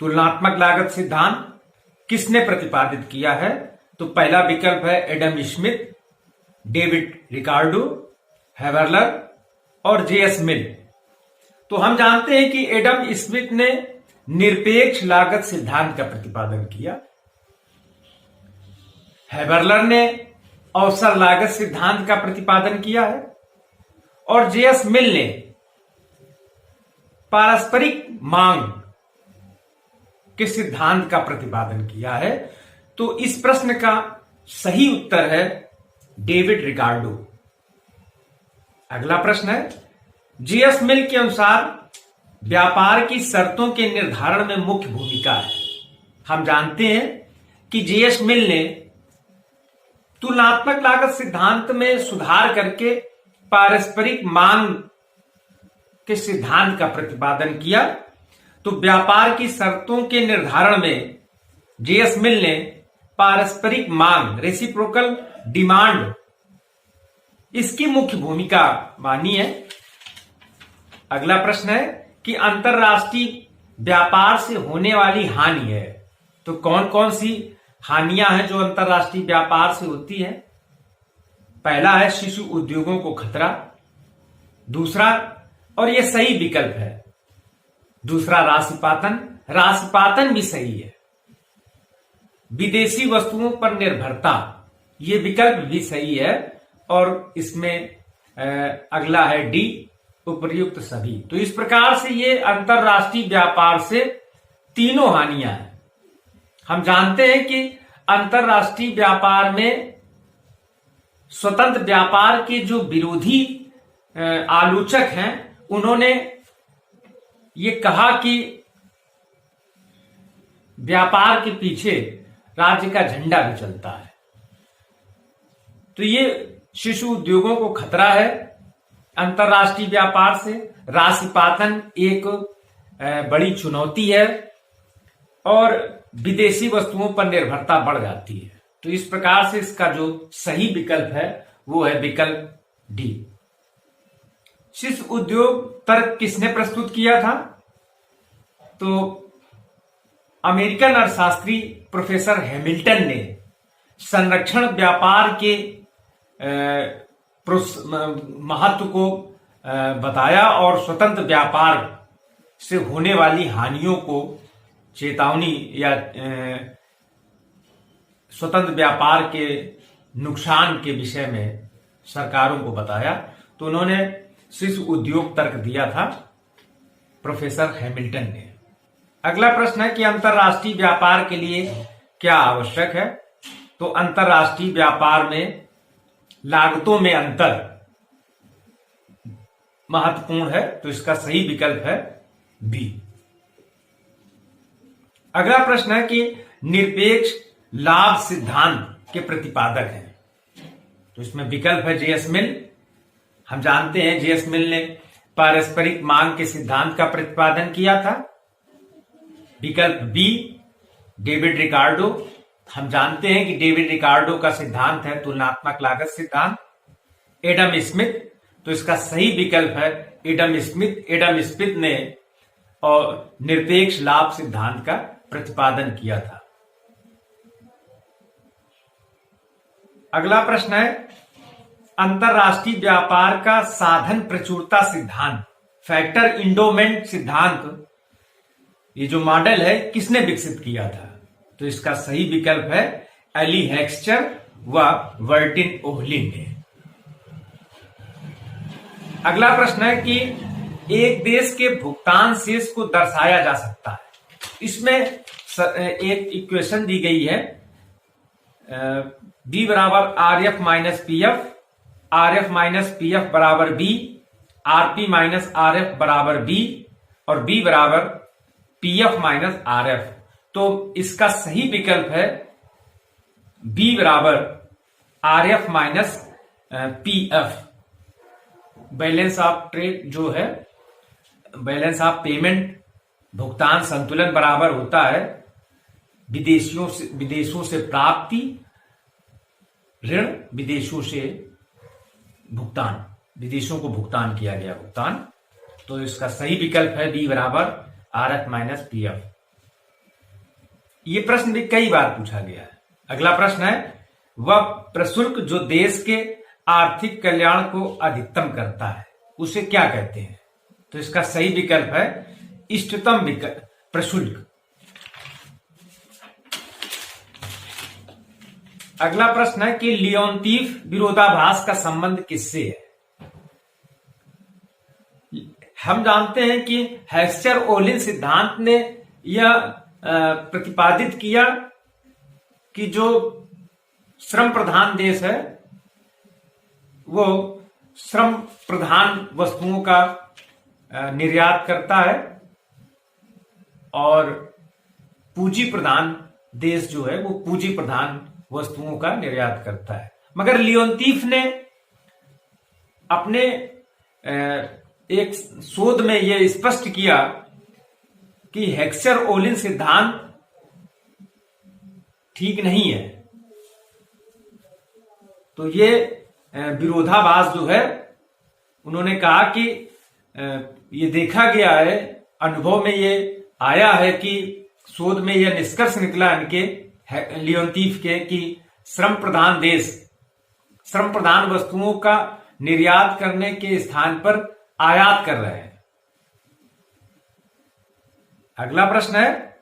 तुलनात्मक लागत सिद्धांत किसने प्रतिपादित किया है? तो पहला विकल्प है एडम स्मिथ, डेविड रिकार्डो, हैवर्लर और जेएस मिल। तो हम जानते हैं कि एडम स्मिथ ने निरपेक्ष लागत सिद्धांत का प्रतिपादन किया, हैवर्लर ने अवसर लागत सिद्धांत का प्रतिपादन किया है और जेएस मिल ने पारस्परिक मांग के सिद्धांत का प्रतिपादन किया है। तो इस प्रश्न का सही उत्तर है डेविड रिकार्डो। अगला प्रश्न है, जेएस मिल के अनुसार व्यापार की शर्तों के निर्धारण में मुख्य भूमिका है। हम जानते हैं कि जेएस मिल ने तुलनात्मक लागत सिद्धांत में सुधार करके पारस्परिक मांग के सिद्धांत का प्रतिपादन किया। तो व्यापार की शर्तों के निर्धारण में जेएस मिल ने पारस्परिक मांग, रेसिप्रोकल डिमांड, इसकी मुख्य भूमिका मानी है। अगला प्रश्न है कि अंतरराष्ट्रीय व्यापार से होने वाली हानि है। तो कौन कौन सी हानियां हैं जो अंतरराष्ट्रीय व्यापार से होती है? पहला है शिशु उद्योगों को खतरा, दूसरा, और यह सही विकल्प है, दूसरा राशिपातन, राशिपातन भी सही है। विदेशी वस्तुओं पर निर्भरता, यह विकल्प भी सही है। और इसमें अगला है डी, उपर्युक्त सभी। तो इस प्रकार से ये अंतरराष्ट्रीय व्यापार से तीनों हानियां हैं। हम जानते हैं कि अंतरराष्ट्रीय व्यापार में स्वतंत्र व्यापार के जो विरोधी आलोचक हैं, उन्होंने ये कहा कि व्यापार के पीछे राज्य का झंडा भी चलता है। तो ये शिशु उद्योगों को खतरा है अंतरराष्ट्रीय व्यापार से, राशिपातन एक बड़ी चुनौती है और विदेशी वस्तुओं पर निर्भरता बढ़ जाती है। तो इस प्रकार से इसका जो सही विकल्प है वो है विकल्प डी। शिशु उद्योग तर्क किसने प्रस्तुत किया था? तो अमेरिकन अर्थशास्त्री प्रोफेसर हैमिल्टन ने संरक्षण व्यापार के महत्व को बताया और स्वतंत्र व्यापार से होने वाली हानियों को चेतावनी या स्वतंत्र व्यापार के नुकसान के विषय में सरकारों को बताया। तो उन्होंने शिशु उद्योग तर्क दिया था प्रोफेसर हैमिल्टन ने। अगला प्रश्न है कि अंतरराष्ट्रीय व्यापार के लिए क्या आवश्यक है? तो अंतरराष्ट्रीय व्यापार में लागतों में अंतर महत्वपूर्ण है। तो इसका सही विकल्प है बी। अगला प्रश्न है कि निरपेक्ष लाभ सिद्धांत के प्रतिपादक हैं। तो इसमें विकल्प है जेएस मिल। हम जानते हैं जेएस मिल ने पारस्परिक मांग के सिद्धांत का प्रतिपादन किया था। विकल्प बी डेविड रिकार्डो। हम जानते हैं कि डेविड रिकार्डो का सिद्धांत है तुलनात्मक लागत सिद्धांत। एडम स्मिथ, तो इसका सही विकल्प है एडम स्मिथ। एडम स्मिथ ने और निरपेक्ष लाभ सिद्धांत का प्रतिपादन किया था। अगला प्रश्न है अंतरराष्ट्रीय व्यापार का साधन प्रचुरता सिद्धांत, फैक्टर इंडोमेंट सिद्धांत, ये जो मॉडल है किसने विकसित किया था? तो इसका सही विकल्प है एली हेक्स्चर व वर्टिन ओहलिन ने। अगला प्रश्न है कि एक देश के भुगतान शेष को दर्शाया जा सकता है। इसमें एक इक्वेशन दी गई है, बी बराबर R F minus P F, R F minus P F बराबर B, R P minus R F बराबर बी और बी बराबर P F minus R F. तो इसका सही विकल्प है बी बराबर R F minus P F. Balance of trade जो है, बैलेंस ऑफ पेमेंट, भुगतान संतुलन बराबर होता है विदेशों से प्राप्ति ऋण, विदेशों से भुगतान, विदेशों को भुगतान किया गया भुगतान। तो इसका सही विकल्प है बी बराबर R F minus P F. ये प्रश्न भी कई बार पूछा गया है। अगला प्रश्न है, वह प्रशुल्क जो देश के आर्थिक कल्याण को अधिकतम करता है उसे क्या कहते हैं? तो इसका सही विकल्प है इष्टतम विकल्प प्रशुल्क। अगला प्रश्न है कि लियोनतीफ विरोधाभास का संबंध किससे है? हम जानते हैं कि हेक्सचर-ओलिन सिद्धांत ने यह प्रतिपादित किया कि जो श्रम प्रधान देश है वो श्रम प्रधान वस्तुओं का निर्यात करता है और पूंजी प्रधान देश जो है वो पूंजी प्रधान वस्तुओं का निर्यात करता है। मगर लियोनतीफ ने अपने एक शोध में यह स्पष्ट किया कि हेक्सचर-ओलिन सिद्धांत ठीक नहीं है। तो ये विरोधाभास जो है, उन्होंने कहा कि ये देखा गया है, अनुभव में ये आया है कि शोध में यह निष्कर्ष निकला इनके लियोनतीफ के कि श्रम प्रधान देश श्रम प्रधान वस्तुओं का निर्यात करने के स्थान पर आयात कर रहे हैं। अगला प्रश्न है